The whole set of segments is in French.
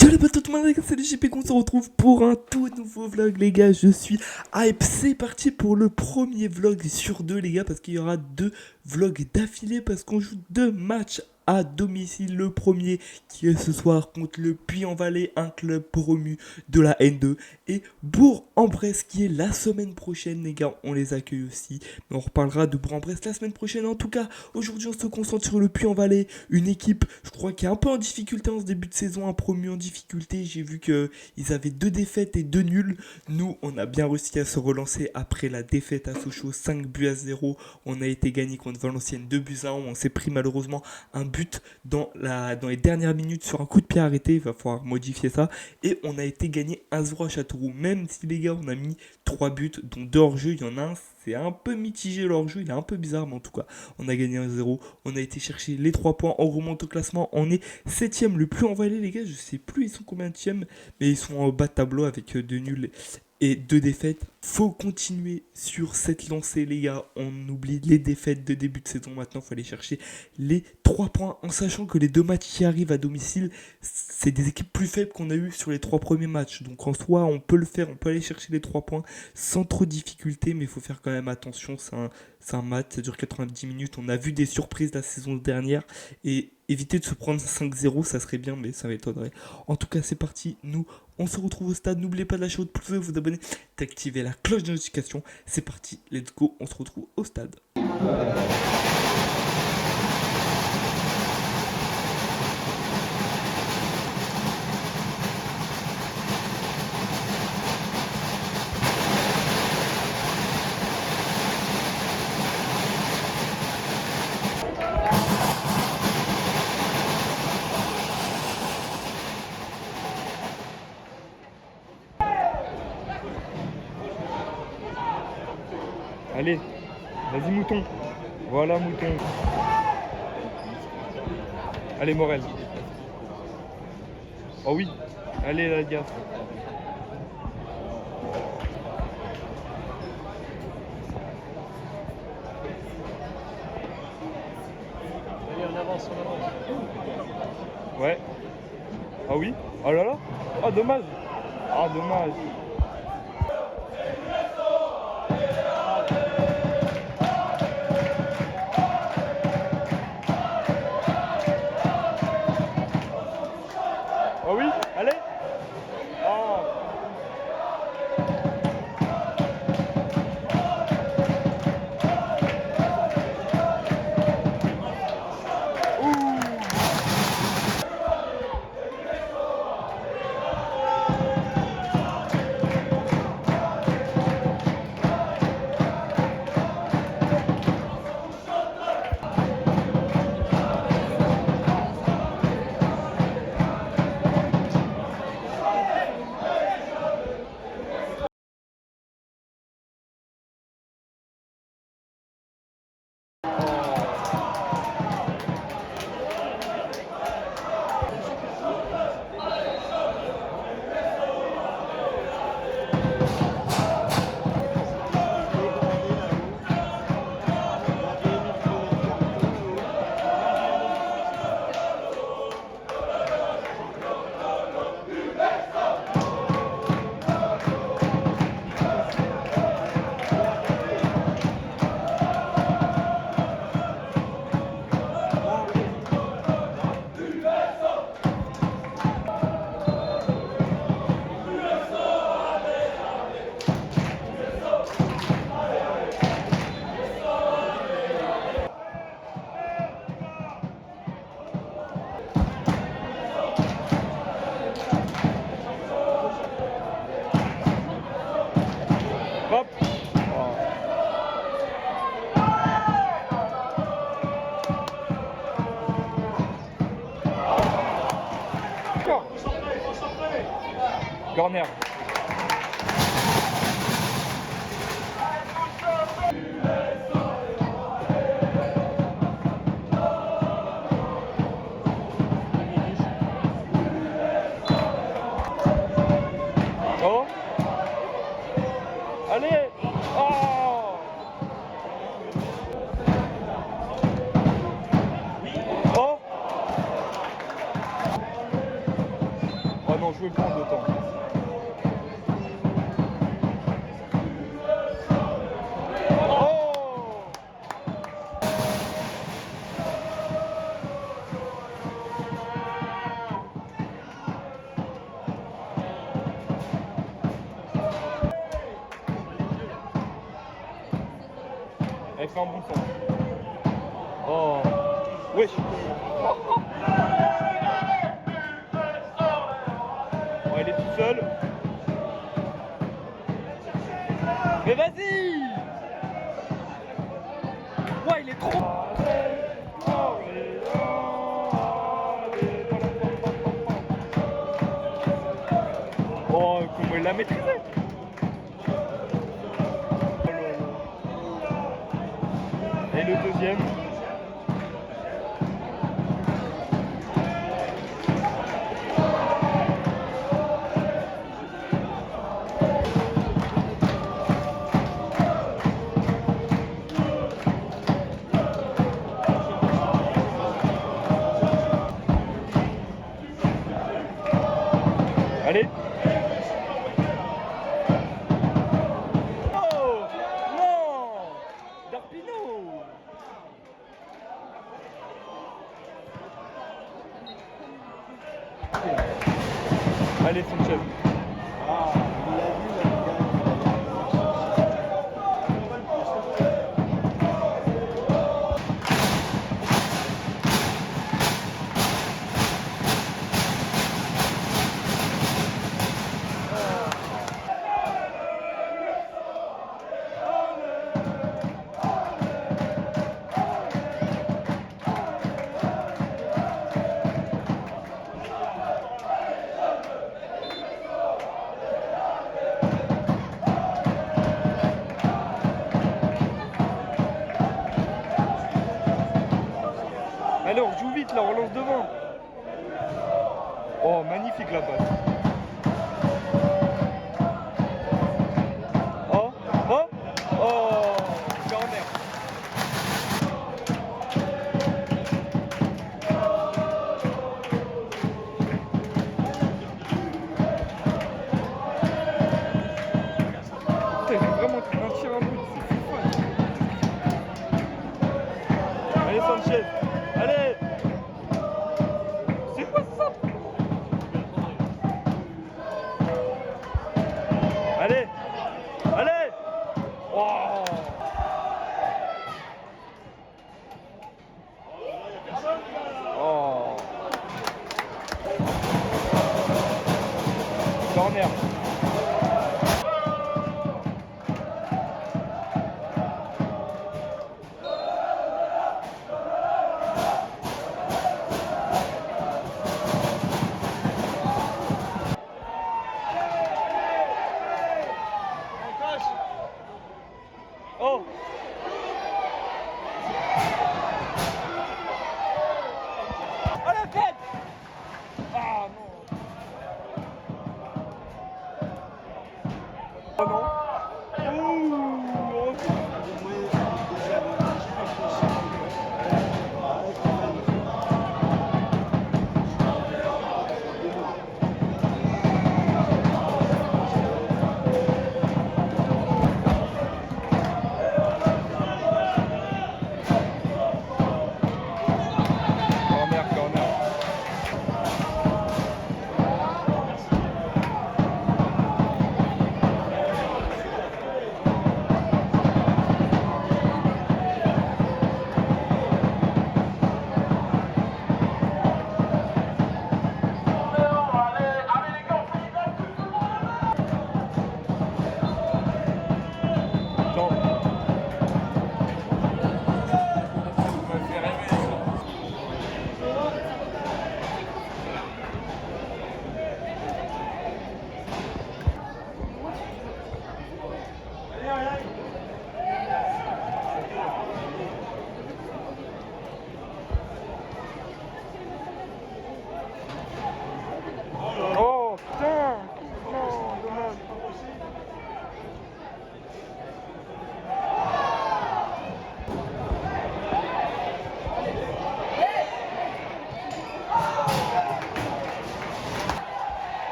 Yo les potes, tout le monde, c'est le JP qu'on se retrouve pour un tout nouveau vlog les gars, je suis hype, c'est parti pour le premier vlog sur deux les gars, parce qu'il y aura deux vlogs d'affilée, parce qu'on joue deux matchs à domicile, le premier qui est ce soir contre le Puy-en-Velay, un club promu de la N2, et Bourg-en-Bresse qui est la semaine prochaine les gars, on les accueille aussi, mais on reparlera de Bourg-en-Bresse la semaine prochaine. En tout cas, aujourd'hui on se concentre sur le Puy-en-Velay, une équipe, je crois, qui est un peu en difficulté en ce début de saison, un promu en difficulté. J'ai vu qu'ils avaient deux défaites et deux nuls. Nous, on a bien réussi à se relancer après la défaite à Sochaux, 5 buts à 0. On a été gagné contre Valenciennes 2 buts à 1. On s'est pris malheureusement un but dans les dernières minutes sur un coup de pied arrêté. Il va falloir modifier ça. Et on a été gagné 1-0 à Châteauroux. Même si les gars, on a mis 3 buts, dont 2 hors-jeu. Il y en a un, c'est un peu mitigé l'hors-jeu. Il est un peu bizarre, mais en tout cas, on a gagné 1-0. On a été chercher les 3 points. On remonte au classement. On est 7ème, le plus envoyé les gars. Je sais plus ils sont combien de mais ils sont en bas de tableau avec 2 nuls et 2 défaites. Faut continuer sur cette lancée les gars. On oublie les défaites de début de saison. Maintenant, faut aller chercher les 3 points en sachant que les deux matchs qui arrivent à domicile, c'est des équipes plus faibles qu'on a eu sur les 3 premiers matchs. Donc en soi, on peut le faire. On peut aller chercher les 3 points sans trop de difficulté, mais il faut faire quand même attention. C'est un match, ça dure 90 minutes. On a vu des surprises la saison dernière et éviter de se prendre 5-0, ça serait bien, mais ça m'étonnerait. En tout cas, c'est parti. Nous, on se retrouve au stade. N'oubliez pas de lâcher votre pouce, vous abonner, d'activer la cloche de notification. C'est parti, let's go. On se retrouve au stade. Allez, vas-y mouton. Voilà mouton. Allez Morel. Oh oui. Allez la gaffe. Allez, on avance, on avance. Ouais. Ah oui. Oh là là. Oh dommage. Ah dommage. Oh oui. Allez. Oh. Hop. Oh. Corner. Oh. Allez. Oh. Oh. Oh non, je veux prendre le temps. Elle fait un bon sens. Oh. Wesh. Oh, elle est toute seule. Mais vas-y. Ouais, il est trop. Oh, comment il l'a maîtrisé. Et le deuxième. Allez. Oh non, Darpino. Allez, Sanchez. Allez, on joue vite là, on lance devant. Oh, magnifique la passe. Oh, oh, oh, corner. C'est vraiment un tir à but, c'est fun. Allez, Sanchez. Allez. C'est quoi ça? Allez. Allez. Oh. Oh. Corner. Oh. Oh la tête. Ah non. Oh non. Ouh, corner, corner.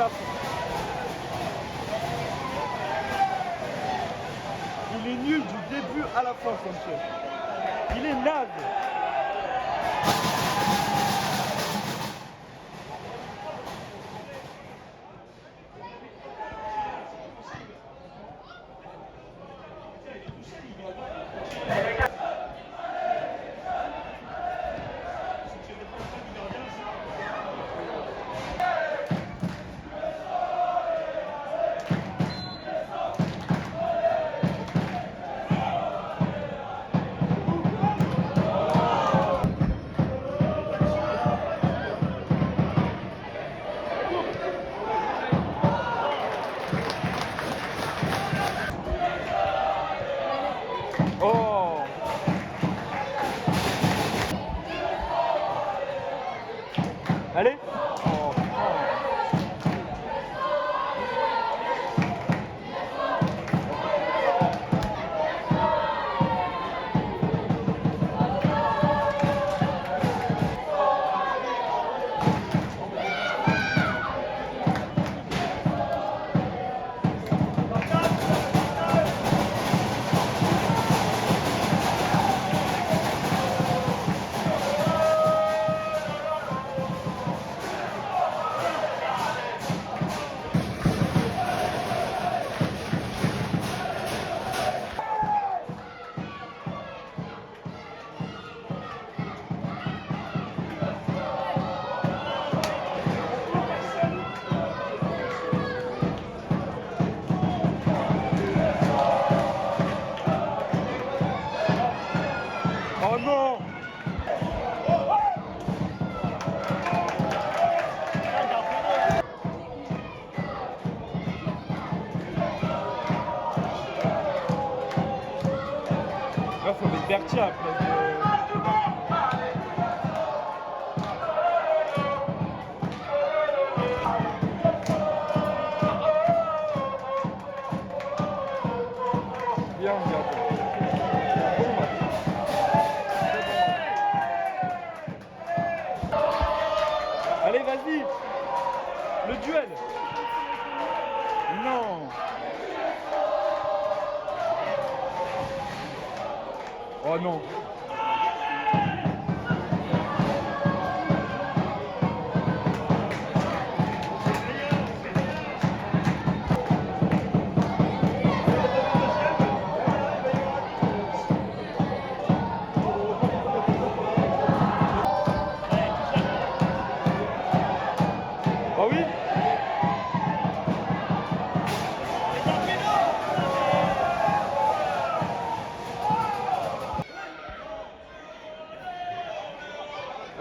fin. Il est nul du début à la fin, Sanchez. Il est naze. Oh! Allez! Oh, oh non! Là, faut mettre Bertia après. Bien, regarde. Allez, vas-y! Le duel! Non! Oh non! Ah oui?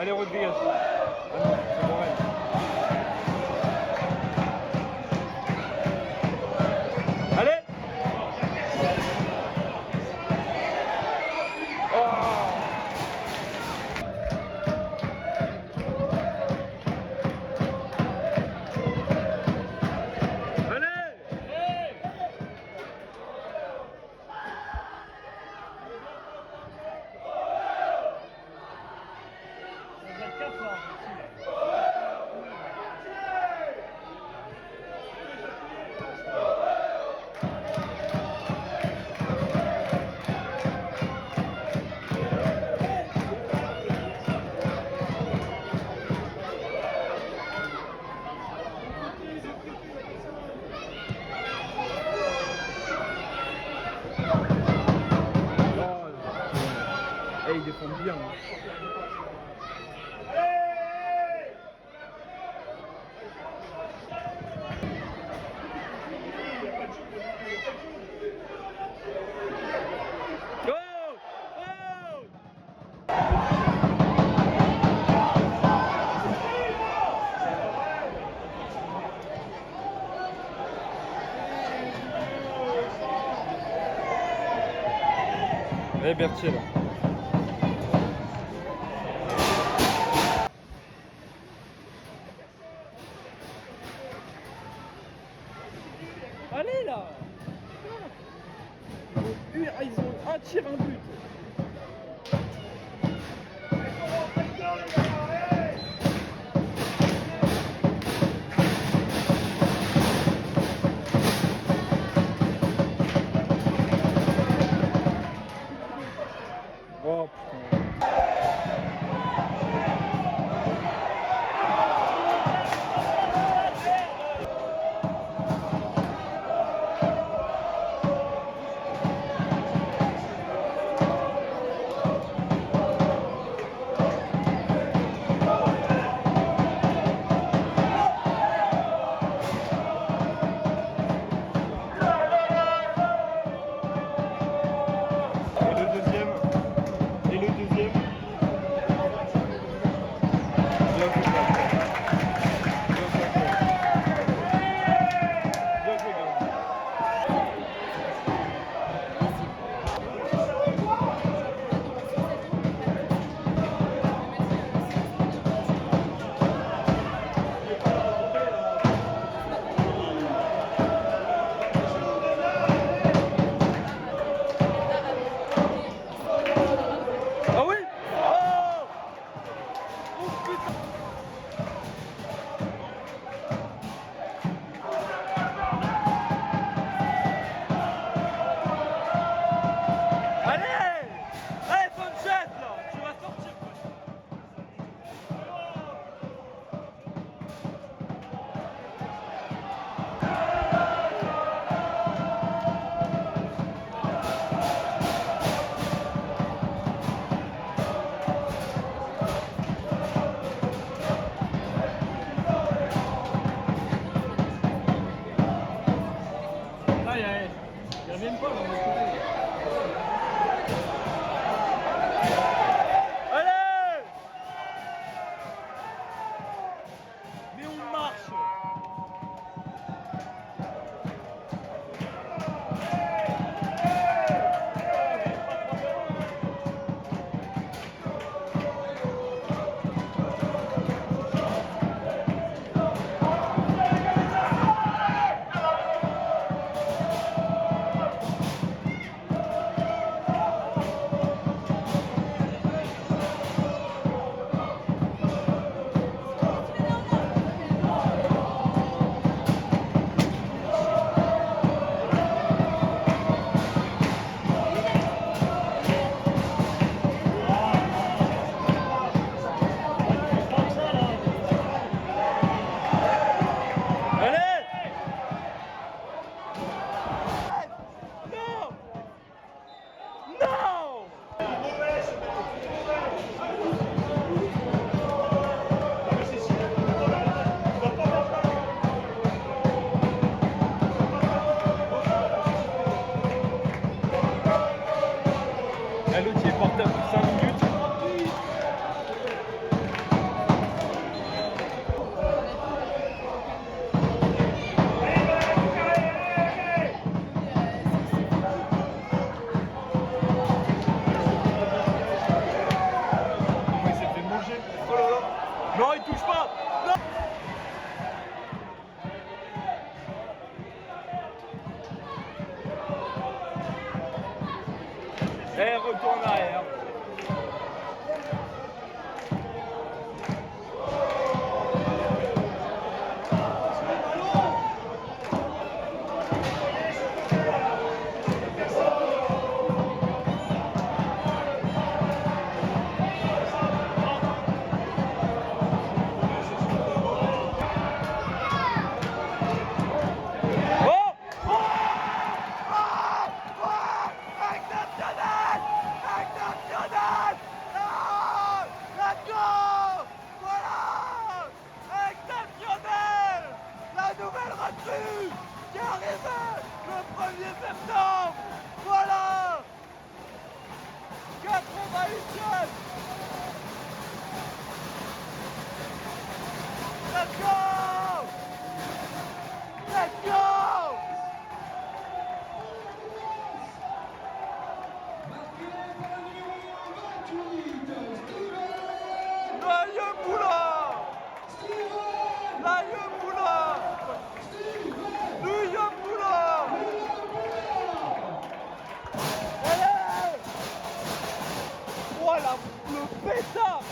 Allez, Rodriguez. Ah non, c'est Morel. Allez! Oh! Eh, il défend bien. Go! Go! Allez, Berthier là. Allez là! Ils ont un tir, un but. Oh putain. Ah oui. Oh. Oh putain. Allez. Allez Sanchez là, tu vas sortir. Là, il y a même pas dans le côté. Allez. Mais on marche. Allez. Non. Non. Ah, l'autre il est porté pour 5 minutes. Comment il s'est fait manger? Oh là là. Non, il touche pas. Non. Eh, retourne en arrière. Oh! Exceptionnel! Exceptionnel! Ah! Let's go! Voilà! Exceptionnel! La nouvelle recrue qui est arrivée le 1er septembre! Voilà! 88e! Let's go! Let's go! Laïe Moula! Laïe Moula! Laïe Moula! Allez! Voilà le pétard!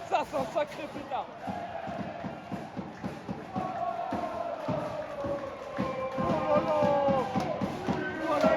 Ça c'est un sacré pétard! Oh là là! Voilà!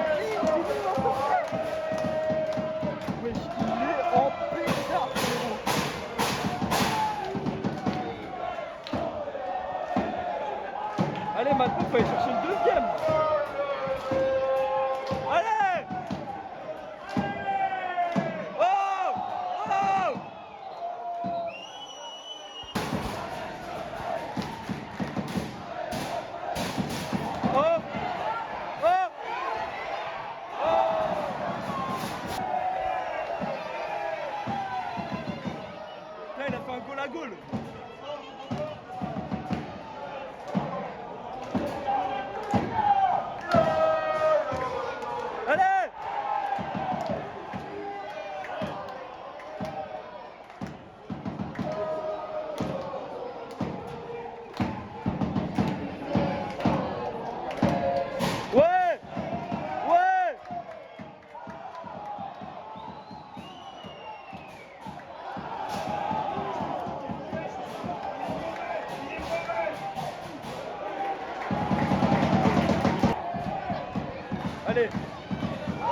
allez.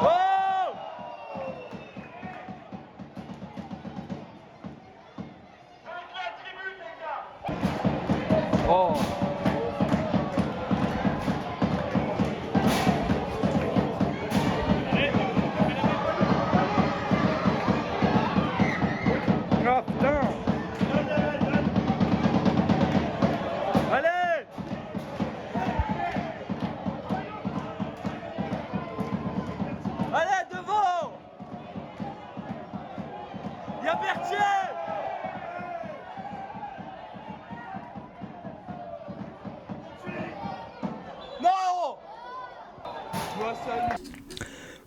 Oh! Oh! Ah putain! Allez! Allez, devant! Y'a Berthier! Non!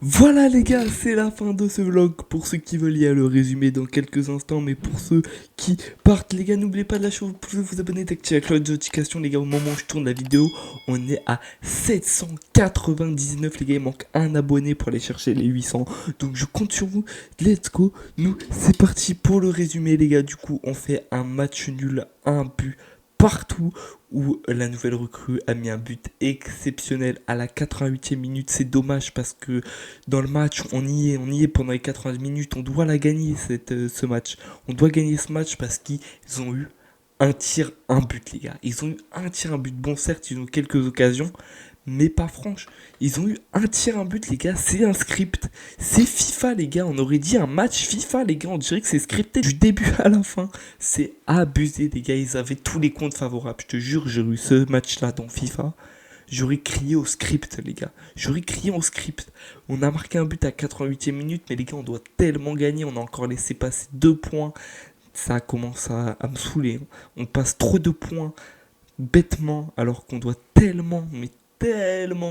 Voilà les gars, c'est la fin de ce vlog. Pour ceux qui veulent, il y a le résumé dans quelques instants. Mais pour ceux qui partent, les gars, n'oubliez pas de lâcher, vous pouvez vous abonner, d'activer la cloche de notification. Les gars, au moment où je tourne la vidéo, on est à 799. Les gars, il manque un abonné pour aller chercher les 800. Donc je compte sur vous. Let's go. Nous, c'est parti pour le résumé, les gars. Du coup, on fait un match nul, un but partout, où la nouvelle recrue a mis un but exceptionnel à la 88e minute. C'est dommage parce que dans le match, on y est pendant les 90 minutes. On doit la gagner ce match. On doit gagner ce match parce qu'ils ont eu un tir, un but, les gars. Ils ont eu un tir, un but. Bon, certes, ils ont eu quelques occasions, mais pas franches. Ils ont eu un tir, un but, les gars. C'est un script. C'est FIFA, les gars. On aurait dit un match FIFA, les gars. On dirait que c'est scripté du début à la fin. C'est abusé, les gars. Ils avaient tous les comptes favorables. Je te jure, j'ai eu ce match-là dans FIFA. J'aurais crié au script, les gars. J'aurais crié au script. On a marqué un but à 88e minute, mais les gars, on doit tellement gagner. On a encore laissé passer 2 points. Ça commence à me saouler. On passe trop de points bêtement, alors qu'on doit tellement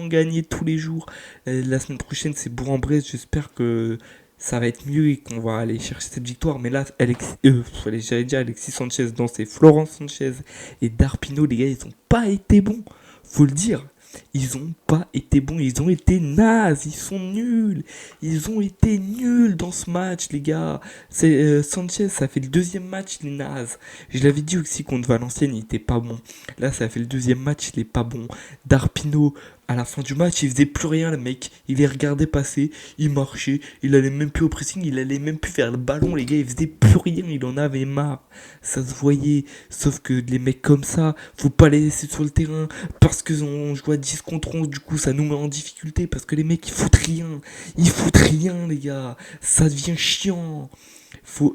gagner tous les jours. La semaine prochaine, c'est Bourg-en-Bresse. J'espère que ça va être mieux et qu'on va aller chercher cette victoire. Mais là, j'allais dire Alexis Sanchez, non, c'est Florence Sanchez et Darpino, les gars, ils n'ont pas été bons. Faut le dire. Ils ont pas été bons, ils ont été nazes, ils sont nuls. Ils ont été nuls dans ce match, les gars. Sanchez, ça fait le deuxième match, il est naze. Je l'avais dit aussi contre Valenciennes, il était pas bon. Là, ça fait le deuxième match, il est pas bon. Darpino, à la fin du match, il faisait plus rien, le mec. Il les regardait passer, il marchait, il allait même plus au pressing, il allait même plus faire le ballon, les gars. Il faisait plus rien, il en avait marre. Ça se voyait. Sauf que les mecs comme ça, faut pas les laisser sur le terrain parce que on joue à 10 contre 11. Du coup, ça nous met en difficulté parce que les mecs, ils foutent rien. Ils foutent rien, les gars. Ça devient chiant.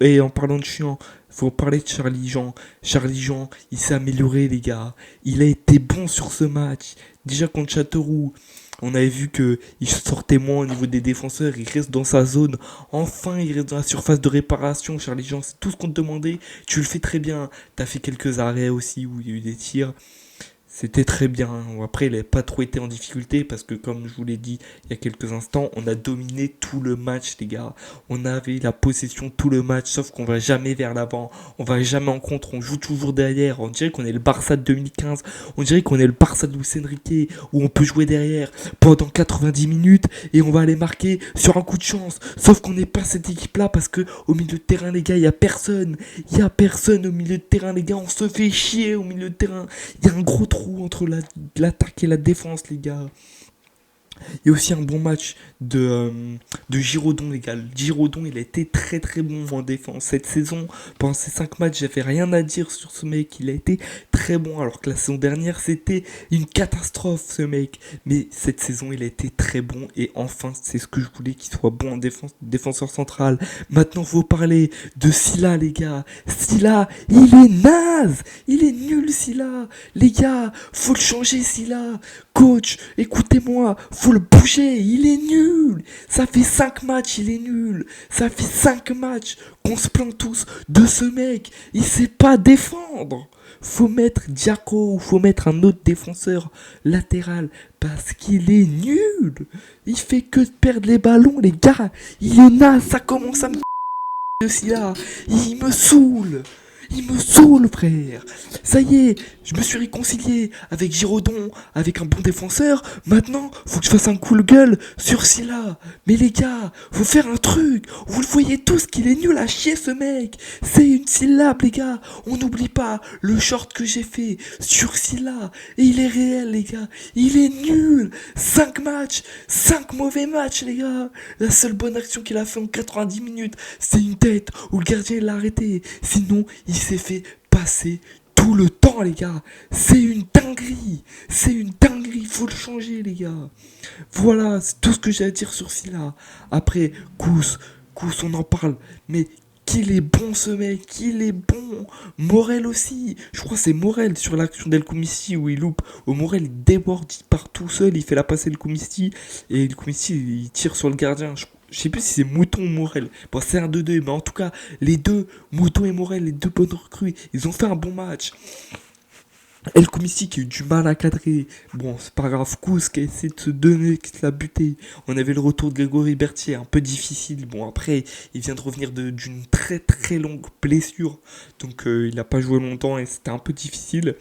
Et en parlant de chiant, faut parler de Charlie Jean. Charlie Jean, il s'est amélioré, les gars. Il a été bon sur ce match. Déjà contre Châteauroux, on avait vu qu'il sortait moins au niveau des défenseurs. Il reste dans sa zone. Enfin, il reste dans la surface de réparation. Charlie Jean, c'est tout ce qu'on te demandait. Tu le fais très bien. T'as fait quelques arrêts aussi où il y a eu des tirs. C'était très bien. Après, il n'a pas trop été en difficulté parce que, comme je vous l'ai dit il y a quelques instants, on a dominé tout le match, les gars. On avait la possession tout le match, sauf qu'on va jamais vers l'avant. On va jamais en contre. On joue toujours derrière. On dirait qu'on est le Barça de 2015. On dirait qu'on est le Barça de Luis Enrique où on peut jouer derrière pendant 90 minutes et on va aller marquer sur un coup de chance. Sauf qu'on n'est pas cette équipe-là parce que au milieu de terrain, les gars, il y a personne. Il y a personne au milieu de terrain, les gars. On se fait chier au milieu de terrain. Il y a un gros trou entre l'attaque et la défense, les gars. Il y a aussi un bon match de Giraudon, les gars. Giraudon, il a été très très bon en défense cette saison. Pendant ces 5 matchs, j'avais rien à dire sur ce mec. Il a été très bon, alors que la saison dernière, c'était une catastrophe, ce mec. Mais cette saison, il a été très bon. Et enfin, c'est ce que je voulais, qu'il soit bon en défense, défenseur central. Maintenant, faut parler de Sylla, les gars. Sylla, il est naze. Il est nul, Sylla. Les gars, faut le changer, Sylla. Coach, écoutez-moi, faut le bouger, il est nul. Ça fait 5 matchs, il est nul. Ça fait 5 matchs qu'on se plaint tous de ce mec. Il sait pas défendre. Faut mettre Diaco ou faut mettre un autre défenseur latéral parce qu'il est nul. Il fait que perdre les ballons, les gars. Il est naze, ça commence à me... Il me saoule. Il me saoule, frère. Ça y est, je me suis réconcilié avec Giraudon, avec un bon défenseur. Maintenant, faut que je fasse un coup de gueule sur Silla. Mais les gars, faut faire un truc. Vous le voyez tous qu'il est nul à chier, ce mec. C'est une syllabe, les gars. On n'oublie pas le short que j'ai fait sur Silla. Et il est réel, les gars. Il est nul. 5 matchs, 5 mauvais matchs, les gars. La seule bonne action qu'il a fait en 90 minutes, c'est une tête où le gardien l'a arrêté. Sinon, il s'est fait passer tout le temps, les gars. C'est une dinguerie. C'est une dinguerie. Faut le changer, les gars. Voilà, c'est tout ce que j'ai à dire sur Silla. Après, Kous, on en parle. Mais qu'il est bon, ce mec. Qu'il est bon. Morel aussi. Je crois que c'est Morel sur l'action d'El Koumissi où il loupe. Au Morel, il déborde, il part tout seul. Il fait la passe El Koumissi. Et El Koumissi, il tire sur le gardien. Je sais plus si c'est Mouton ou Morel. Bon, c'est un 2-2, mais en tout cas, les deux, Mouton et Morel, les deux bonnes recrues, ils ont fait un bon match. El Koumissi qui a eu du mal à cadrer. Bon, c'est pas grave. Kous qui a essayé de se donner, qui l'a buté. On avait le retour de Grégory Berthier, un peu difficile. Bon, après, il vient de revenir d'une très très longue blessure. Donc, il n'a pas joué longtemps et c'était un peu difficile.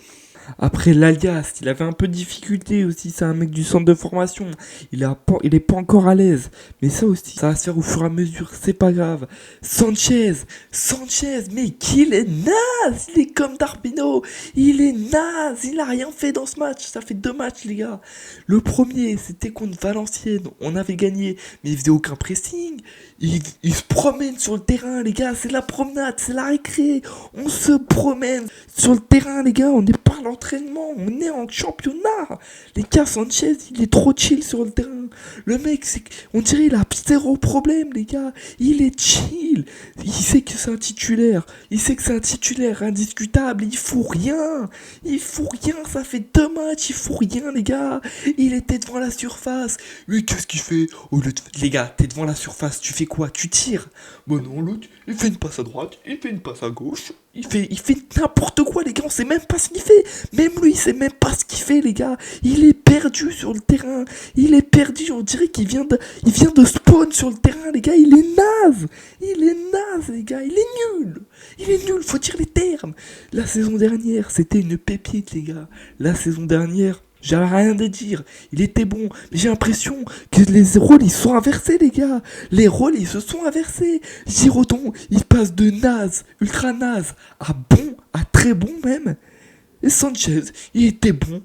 Après l'Alias, il avait un peu de difficulté aussi, c'est un mec du centre de formation, il est pas encore à l'aise, mais ça aussi, ça va se faire au fur et à mesure, c'est pas grave. Sanchez, mais qu'il est naze, il est comme Darpino, il est naze, il a rien fait dans ce match, ça fait 2 matchs les gars. Le premier, c'était contre Valenciennes, on avait gagné, mais il faisait aucun pressing, il se promène sur le terrain les gars, c'est la promenade, c'est la récré, on se promène sur le terrain les gars, on n'est pas à l'entraînement, on est en championnat. Les gars, Sanchez, il est trop chill sur le terrain. Le mec, on dirait il a 0 problème les gars, il est chill. Il sait que c'est un titulaire, indiscutable, il fout rien, ça fait 2 matchs, il fout rien les gars. Il était devant la surface, mais qu'est-ce qu'il fait au lieu de... Les gars, t'es devant la surface, tu fais quoi? Tu tires? Bon non, l'autre, il fait une passe à droite, il fait une passe à gauche, il fait n'importe quoi les gars, on sait même pas ce qu'il fait. Même lui, il sait même pas ce qu'il fait les gars. Il est perdu sur le terrain. Il est perdu, on dirait qu'il vient de spawn sur le terrain les gars. Il est naze les gars, il est nul, faut dire les termes. La saison dernière, c'était une pépite les gars. La saison dernière, j'avais rien à dire, il était bon, mais j'ai l'impression que les rôles ils sont inversés les gars. Les rôles ils se sont inversés. Giraudon, il passe de naze, ultra naze, à bon, à très bon même. Et Sanchez, il était bon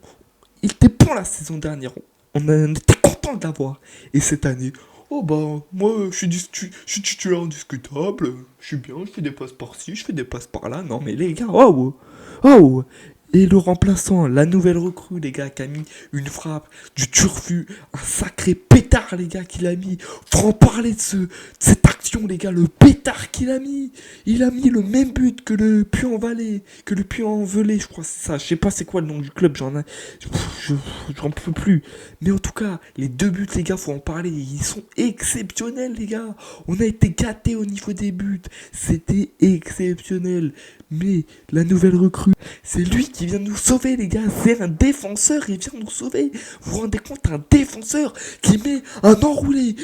la saison dernière. On était content de l'avoir. Et cette année, oh bah, moi je suis titulaire indiscutable, je suis bien, je fais des passes par-ci, je fais des passes par-là. Non mais les gars, oh. Et le remplaçant, la nouvelle recrue, les gars, qui a mis une frappe, du turfu, un sacré pétard, les gars, qu'il a mis. Faut en parler de cette action, les gars, le pétard qu'il a mis. Il a mis le même but que le Puy-en-Velay, je crois, c'est ça. Je sais pas c'est quoi le nom du club, j'en peux plus. Mais en tout cas, les 2 buts, les gars, faut en parler. Ils sont exceptionnels, les gars. On a été gâtés au niveau des buts. C'était exceptionnel. Mais la nouvelle recrue, c'est lui qui vient nous sauver les gars, c'est un défenseur, il vient nous sauver. Vous vous rendez compte, un défenseur qui met un enroulé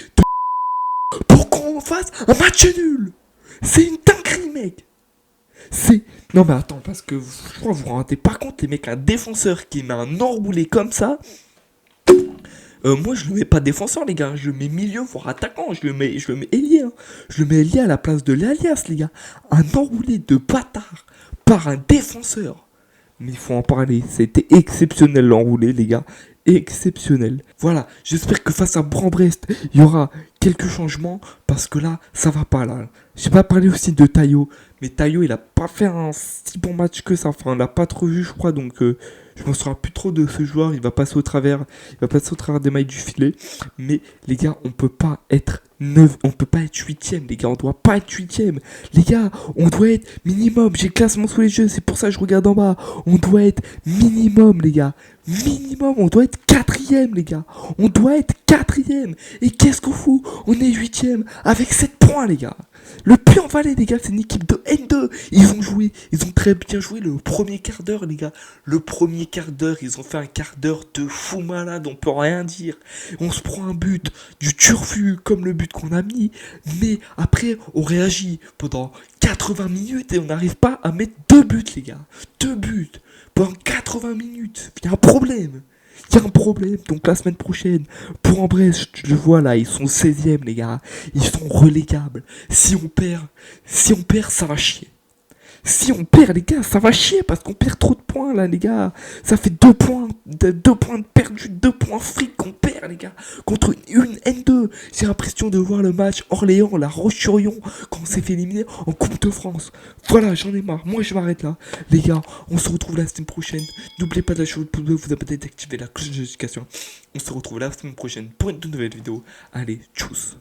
pour qu'on fasse un match nul. C'est une dinguerie mec. Non mais attends, parce que je crois que vous vous rendez pas compte les mecs, un défenseur qui met un enroulé comme ça. Moi je le mets pas défenseur les gars, je le mets milieu voire attaquant, je le mets ailier, hein. Je le mets ailier à la place de l'alias les gars. Un enroulé de bâtard par un défenseur. Mais il faut en parler, c'était exceptionnel l'enroulé les gars, exceptionnel. Voilà, j'espère que face à Bourg-en-Brest, il y aura quelques changements, parce que là, ça va pas là. J'ai pas parlé aussi de Tayo, mais Tayo il a pas fait un si bon match que ça, enfin on l'a pas trop vu je crois, donc je m'en souviens plus trop de ce joueur, il va passer au travers des mailles du filet. Mais les gars, on peut pas être 9, on peut pas être 8ème les gars, on doit pas être 8ème. Les gars, on doit être minimum, j'ai le classement sous les yeux, c'est pour ça que je regarde en bas. On doit être minimum les gars, on doit être 4ème les gars. On doit être 4ème. Et qu'est-ce qu'on fout? On est 8ème avec 7 points les gars. Le Puy-en-Velay les gars, c'est une équipe de N2. Ils ont très bien joué le premier quart d'heure les gars. Le premier quart d'heure, ils ont fait un quart d'heure de fou malade, on peut rien dire. On se prend un but du turfu comme le but qu'on a mis. Mais après, on réagit pendant 80 minutes et on n'arrive pas à mettre 2 buts, les gars. 2 buts pendant 80 minutes. Il y a un problème. Il y a un problème. Donc la semaine prochaine, pour Brest, je le vois là, ils sont 16e, les gars. Ils sont relégables. Si on perd, ça va chier. Si on perd, les gars, ça va chier parce qu'on perd trop de points là, les gars. Ça fait 2 points, 2 points de perdus, 2 points fric qu'on perd, les gars. Contre une N2. J'ai l'impression de voir le match Orléans, la Roche-sur-Yon, quand on s'est fait éliminer en Coupe de France. Voilà, j'en ai marre. Moi, je m'arrête là. Les gars, on se retrouve la semaine prochaine. N'oubliez pas de lâcher votre pouce bleu, vous abonner, d'activer la cloche de notification. On se retrouve la semaine prochaine pour une toute nouvelle vidéo. Allez, tchuss.